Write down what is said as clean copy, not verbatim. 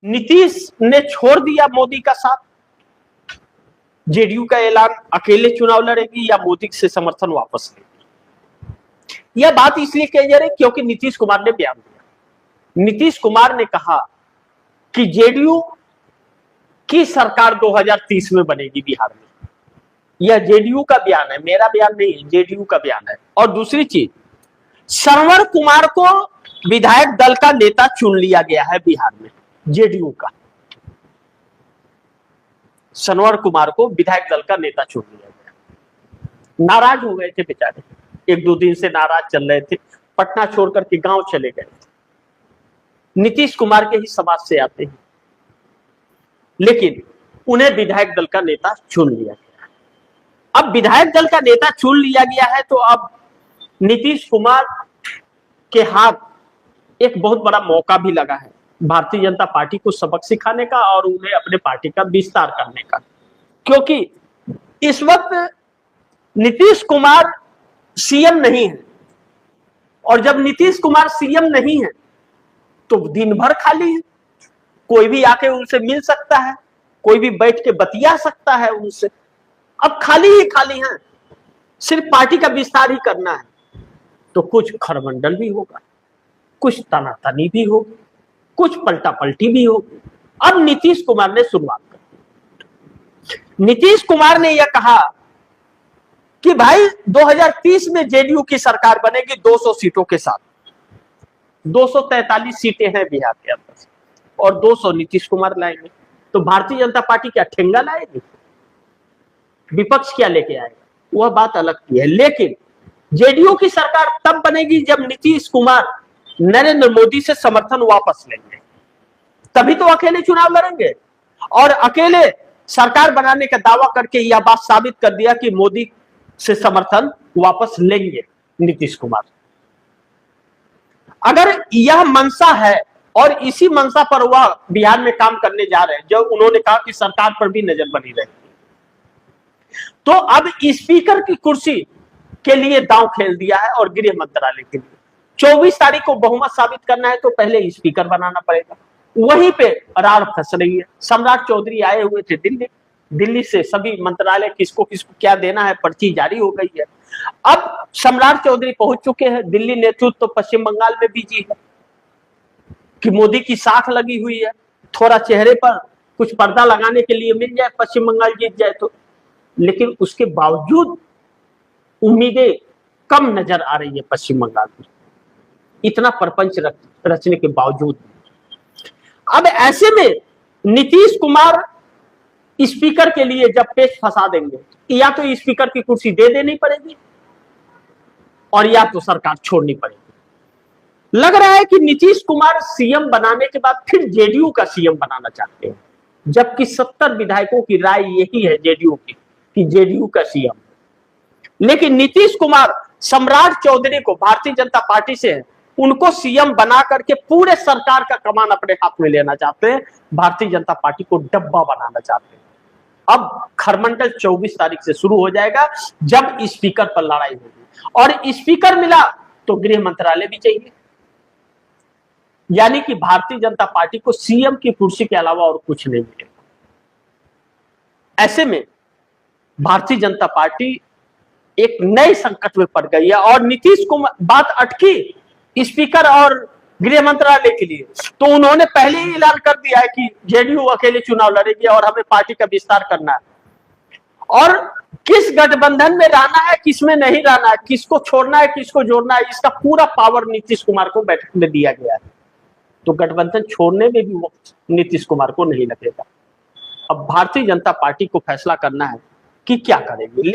नीतीश ने छोड़ दिया मोदी का साथ, जेडीयू का ऐलान, अकेले चुनाव लड़ेगी या मोदी से समर्थन वापस लेगी। यह बात इसलिए कही जा रही क्योंकि नीतीश कुमार ने बयान दिया। नीतीश कुमार ने कहा कि जेडीयू की सरकार 2030 में बनेगी बिहार में। यह जेडीयू का बयान है, मेरा बयान नहीं है, जेडीयू का बयान है। और दूसरी चीज, सरवर कुमार को विधायक दल का नेता चुन लिया गया है बिहार में, जेडीयू का। सरवर कुमार को विधायक दल का नेता चुन लिया गया। नाराज हो गए थे बेचारे, एक दो दिन से नाराज चल रहे थे, पटना छोड़कर के गांव चले गए थे। नीतीश कुमार के ही समाज से आते हैं, लेकिन उन्हें विधायक दल का नेता चुन लिया गया। अब विधायक दल का नेता चुन लिया गया है तो अब नीतीश कुमार के हाथ एक बहुत बड़ा मौका भी लगा है भारतीय जनता पार्टी को सबक सिखाने का और उन्हें अपने पार्टी का विस्तार करने का। क्योंकि इस वक्त नीतीश कुमार सीएम नहीं है, और जब नीतीश कुमार सीएम नहीं है तो दिन भर खाली है। कोई भी आके उनसे मिल सकता है, कोई भी बैठ के बतिया सकता है उनसे। अब खाली ही खाली है, सिर्फ पार्टी का विस्तार ही करना है। तो कुछ खरमंडल भी होगा, कुछ तनातनी भी होगी, कुछ पलटा पलटी भी होगी। अब नीतीश कुमार ने शुरुआत कर, नीतीश कुमार ने यह कहा कि भाई 2030 में जेडीयू की सरकार बनेगी 200 सीटों के साथ। 243 सीटें हैं बिहार के अंदर और 200 नीतीश कुमार लाएंगे। तो भारतीय जनता पार्टी क्या ठेंगा लाएगी? विपक्ष क्या लेके आएगा? वह बात अलग की है। लेकिन जेडीयू की सरकार तब बनेगी जब नीतीश कुमार नरेंद्र मोदी से समर्थन वापस लेंगे, तभी तो अकेले चुनाव लड़ेंगे। और अकेले सरकार बनाने का दावा करके यह बात साबित कर दिया कि मोदी से समर्थन वापस लेंगे नीतीश कुमार। अगर यह मंशा है और इसी मंशा पर वह बिहार में काम करने जा रहे हैं, जो उन्होंने कहा कि सरकार पर भी नजर बनी रहेगी, तो अब स्पीकर की कुर्सी के लिए दांव खेल दिया है और गृह मंत्रालय के लिए 24 तारीख को बहुमत साबित करना है तो पहले स्पीकर बनाना पड़ेगा। वहीं पे रार फंस रही है। सम्राट चौधरी आए हुए थे दिल्ली से सभी मंत्रालय किसको किसको क्या देना है, पर्ची जारी हो गई है। अब सम्राट चौधरी पहुंच चुके हैं, दिल्ली नेतृत्व तो पश्चिम बंगाल में बिजी है कि मोदी की साख लगी हुई है, थोड़ा चेहरे पर कुछ पर्दा लगाने के लिए मिल जाए, पश्चिम बंगाल जीत जाए तो। लेकिन उसके बावजूद उम्मीदें कम नजर आ रही है पश्चिम बंगाल में, इतना परपंच रचने के बावजूद। अब ऐसे में नीतीश कुमार स्पीकर के लिए जब पेच फंसा देंगे, या तो स्पीकर की कुर्सी दे देनी पड़ेगी और या तो सरकार छोड़नी पड़ेगी। लग रहा है कि नीतीश कुमार सीएम बनाने के बाद फिर जेडीयू का सीएम बनाना चाहते हैं, जबकि 70 विधायकों की राय यही है जेडीयू की कि जेडीयू का सीएम। लेकिन नीतीश कुमार सम्राट चौधरी को भारतीय जनता पार्टी से उनको सीएम बना करके पूरे सरकार का कमान अपने हाथ में लेना चाहते हैं, भारतीय जनता पार्टी को डब्बा बनाना चाहते हैं। अब खरमंडल 24 तारीख से शुरू हो जाएगा जब स्पीकर पर लड़ाई होगी, और स्पीकर मिला तो गृह मंत्रालय भी चाहिए। यानी कि भारतीय जनता पार्टी को सीएम की कुर्सी के अलावा और कुछ नहीं मिलेगा। ऐसे में भारतीय जनता पार्टी एक नए संकट में पड़ गई है। और नीतीश कुमार बात अटकी स्पीकर और गृह मंत्रालय के लिए, तो उन्होंने पहले ही ऐलान कर दिया है कि जेडीयू अकेले चुनाव लड़ेगी और हमें पार्टी का विस्तार करना है। और किस गठबंधन में रहना है, किसमें नहीं रहना है, किसको छोड़ना है, किसको जोड़ना है, इसका पूरा पावर नीतीश कुमार को बैठक में दिया गया है। तो गठबंधन छोड़ने में भी वक्त नीतीश कुमार को नहीं लगेगा। अब भारतीय जनता पार्टी को फैसला करना है कि क्या करेगी।